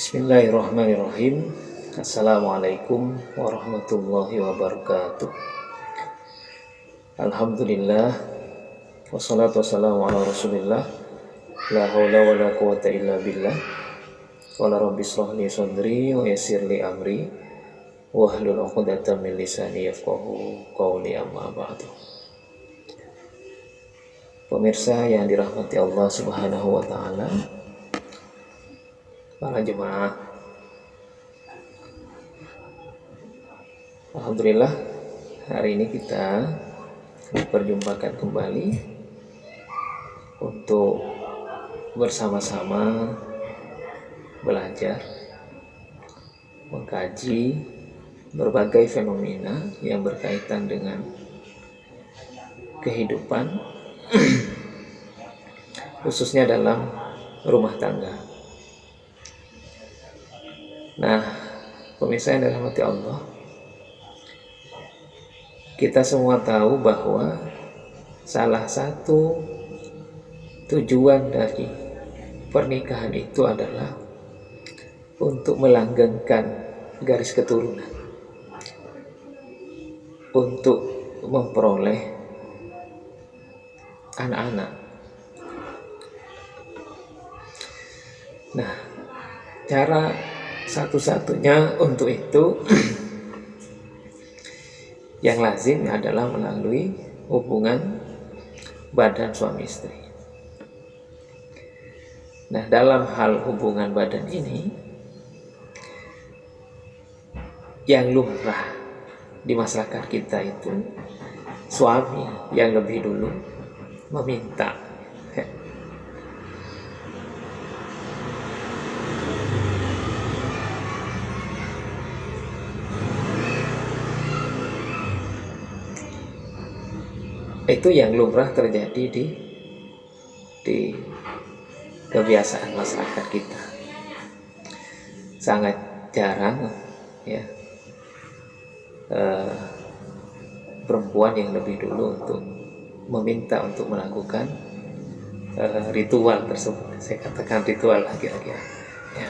Bismillahirrahmanirrahim. Assalamualaikum warahmatullahi wabarakatuh. Alhamdulillah, wassalatu wassalamu ala rasulillah, la hawla wa la quwata illa billah. Qala rabbi shrah li sadri wa yassir li amri wahlul 'uqdatam min lisani yafqahu qawli, amma ba'du. Pemirsa yang dirahmati Allah Subhanahu wa taala, para jemaah, alhamdulillah hari ini kita diperjumpakan kembali untuk bersama-sama belajar mengkaji berbagai fenomena yang berkaitan dengan kehidupan khususnya dalam rumah tangga. Nah, pemirsa yang dirahmati Allah, kita semua tahu bahwa salah satu tujuan dari pernikahan itu adalah untuk melanggengkan garis keturunan, untuk memperoleh anak-anak. Nah, cara satu-satunya untuk itu yang lazim adalah melalui hubungan badan suami istri. Nah, dalam hal hubungan badan ini, yang lumrah di masyarakat kita itu suami yang lebih dulu meminta. Itu yang lumrah terjadi di kebiasaan masyarakat kita. Sangat jarang ya perempuan yang lebih dulu untuk meminta untuk melakukan ritual tersebut. Saya katakan ritual kira-kira ya.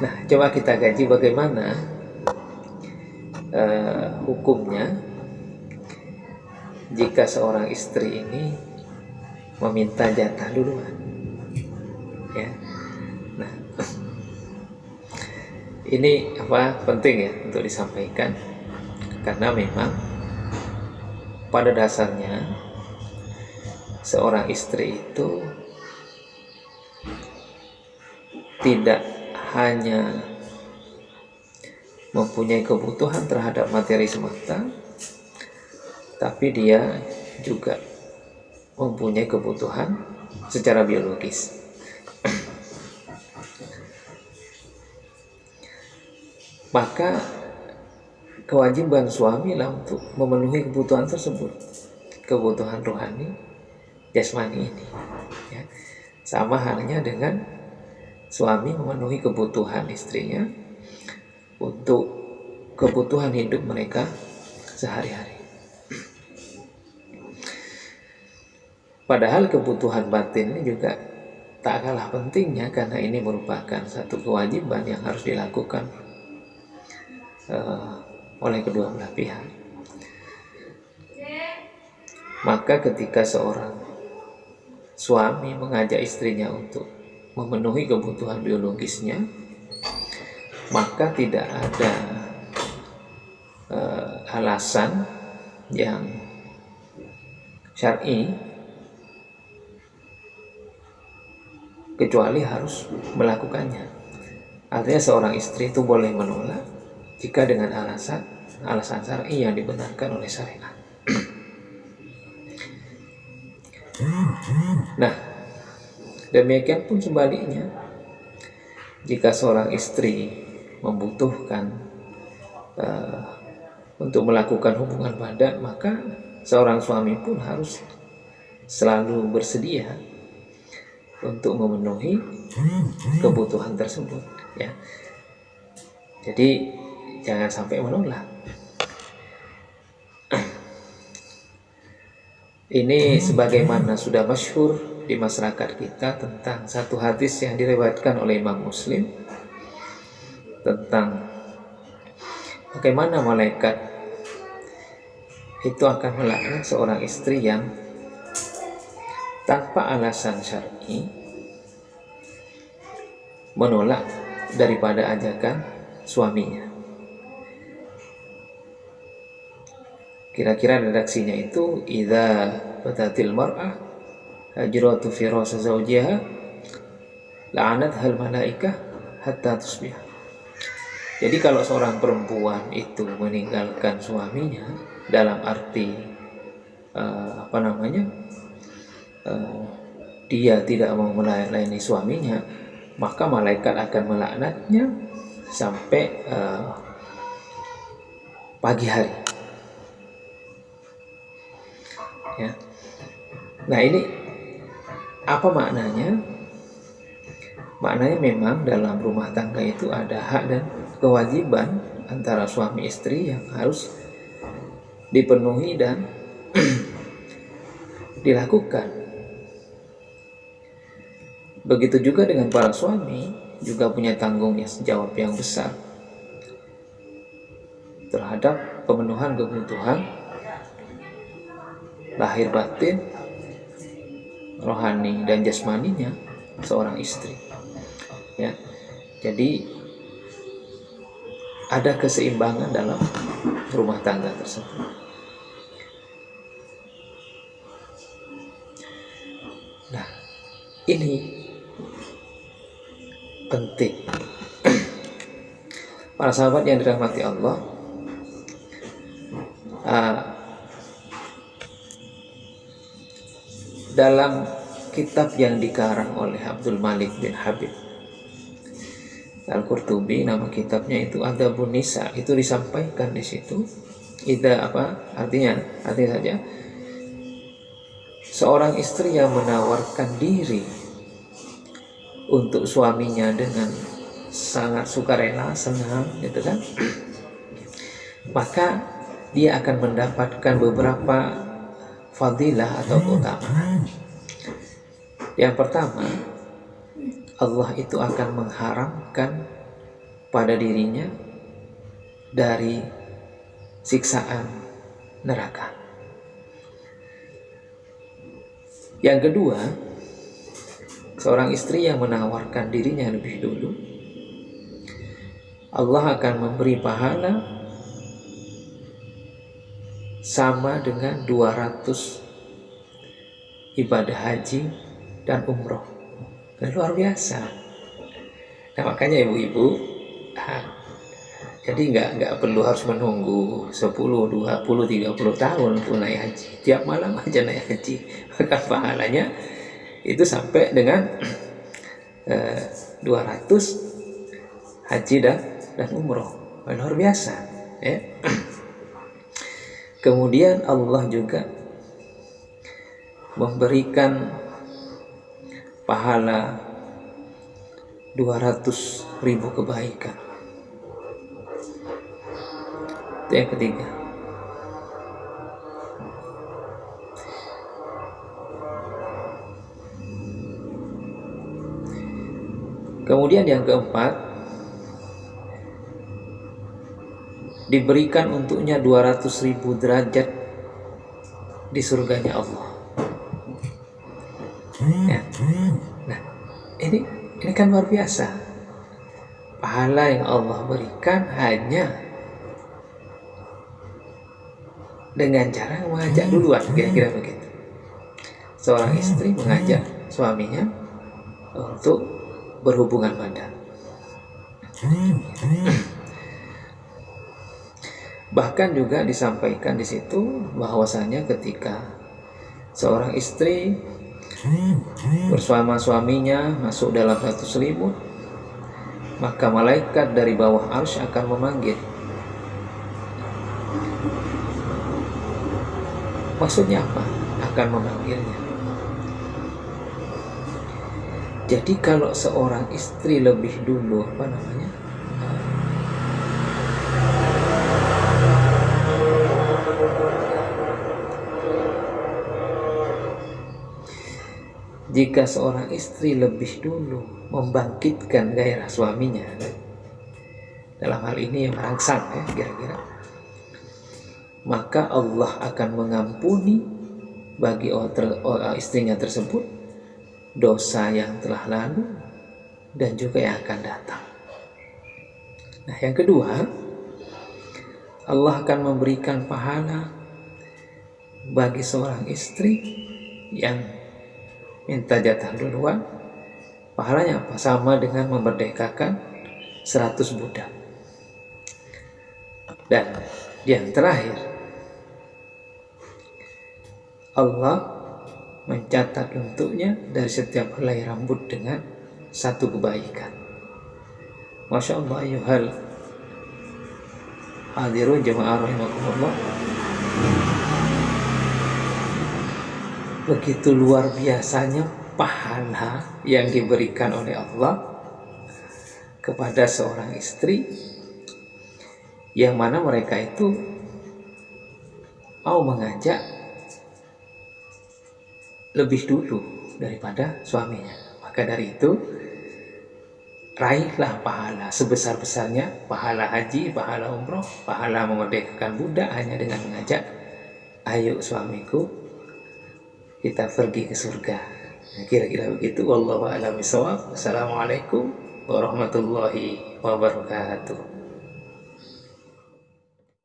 Nah, coba kita kaji bagaimana hukumnya jika seorang istri ini meminta jatah duluan ya. Nah, ini penting ya untuk disampaikan, karena memang pada dasarnya seorang istri itu tidak hanya mempunyai kebutuhan terhadap materi semata, tapi dia juga mempunyai kebutuhan secara biologis. Maka kewajiban suami lah untuk memenuhi kebutuhan tersebut, kebutuhan rohani, jasmani ini ya. Sama halnya dengan suami memenuhi kebutuhan istrinya untuk kebutuhan hidup mereka sehari-hari. Padahal kebutuhan batin ini juga tak kalah pentingnya, karena ini merupakan satu kewajiban yang harus dilakukan oleh kedua belah pihak. Maka ketika seorang suami mengajak istrinya untuk memenuhi kebutuhan biologisnya, maka tidak ada alasan yang syar'i kecuali harus melakukannya. Artinya seorang istri itu boleh menolak jika dengan alasan syar'i yang dibenarkan oleh syariat. Nah, demikian pun sebaliknya, jika seorang istri membutuhkan untuk melakukan hubungan badan, maka seorang suami pun harus selalu bersedia untuk memenuhi kebutuhan tersebut ya. Jadi jangan sampai menolak. Ini sebagaimana sudah masyhur di masyarakat kita tentang satu hadis yang diriwayatkan oleh Imam Muslim tentang bagaimana malaikat itu akan melaknat seorang istri yang tanpa alasan syar'i menolak daripada ajakan suaminya. Kira-kira redaksinya itu idza batatil mar'ah hajratu firasa zawjiha la'anat hal malaikah hatta tusbih. Jadi kalau seorang perempuan itu meninggalkan suaminya dalam arti dia tidak mau melayani suaminya, maka malaikat akan melaknatnya sampai pagi hari. Ya. Nah, ini apa maknanya? Maknanya memang dalam rumah tangga itu ada hak dan kewajiban antara suami istri yang harus dipenuhi dan dilakukan. Begitu juga dengan para suami juga punya tanggung jawab yang besar terhadap pemenuhan kebutuhan lahir batin, rohani dan jasmaninya seorang istri. Ya, jadi ada keseimbangan dalam rumah tangga tersebut. Nah, ini penting. Para sahabat yang dirahmati Allah, dalam kitab yang dikarang oleh Abdul Malik bin Habib Al-Qurtubi, nama kitabnya itu Adabun Nisa, itu disampaikan di situ. Artinya saja seorang istri yang menawarkan diri untuk suaminya dengan sangat sukarela, senang, gitu kan, maka dia akan mendapatkan beberapa fadilah atau keutamaan. Yang pertama, Allah itu akan mengharamkan pada dirinya dari siksaan neraka. Yang kedua, seorang istri yang menawarkan dirinya lebih dulu, Allah akan memberi pahala sama dengan 200 ibadah haji dan umroh. Luar biasa. Nah, makanya ibu-ibu, jadi nggak perlu harus menunggu 10, 20, 30 tahun untuk naik haji. Tiap malam aja naik haji. Maka pahalanya itu sampai dengan 200 haji dan umroh. Luar biasa. Ya. Kemudian Allah juga memberikan pahala 200.000 kebaikan. Itu yang ketiga. Kemudian yang keempat, diberikan untuknya 200.000 derajat di surganya Allah. Ya. Nah, ini kan luar biasa. Pahala yang Allah berikan hanya dengan cara mengajak duluan, kira-kira begitu. Seorang istri mengajak suaminya untuk berhubungan badan. Bahkan juga disampaikan di situ bahwasanya ketika seorang istri bersama suaminya masuk dalam satu selimut, maka malaikat dari bawah arsy akan memanggil. Maksudnya apa? Akan memanggilnya. Jadi kalau seorang istri lebih dulu jika seorang istri lebih dulu membangkitkan gairah suaminya, dalam hal ini yang merangsang ya kira-kira, maka Allah akan mengampuni bagi istrinya tersebut dosa yang telah lalu dan juga yang akan datang. Nah, yang kedua, Allah akan memberikan pahala bagi seorang istri yang minta jatah duluan. Pahalanya apa? Sama dengan memerdekakan 100 budak. Dan yang terakhir, Allah mencatat untuknya dari setiap helai rambut dengan satu kebaikan. Masya Allah, ayuhal hadirun jamaah rahimakumullah. Begitu luar biasanya pahala yang diberikan oleh Allah kepada seorang istri yang mana mereka itu mau mengajak lebih dulu daripada suaminya. Maka dari itu, raihlah pahala sebesar-besarnya, pahala haji, pahala umroh, pahala memerdekakan budak hanya dengan mengajak, ayo suamiku kita pergi ke surga. Kira-kira begitu. Wallahu a'lam bishawab. Assalamualaikum warahmatullahi wabarakatuh.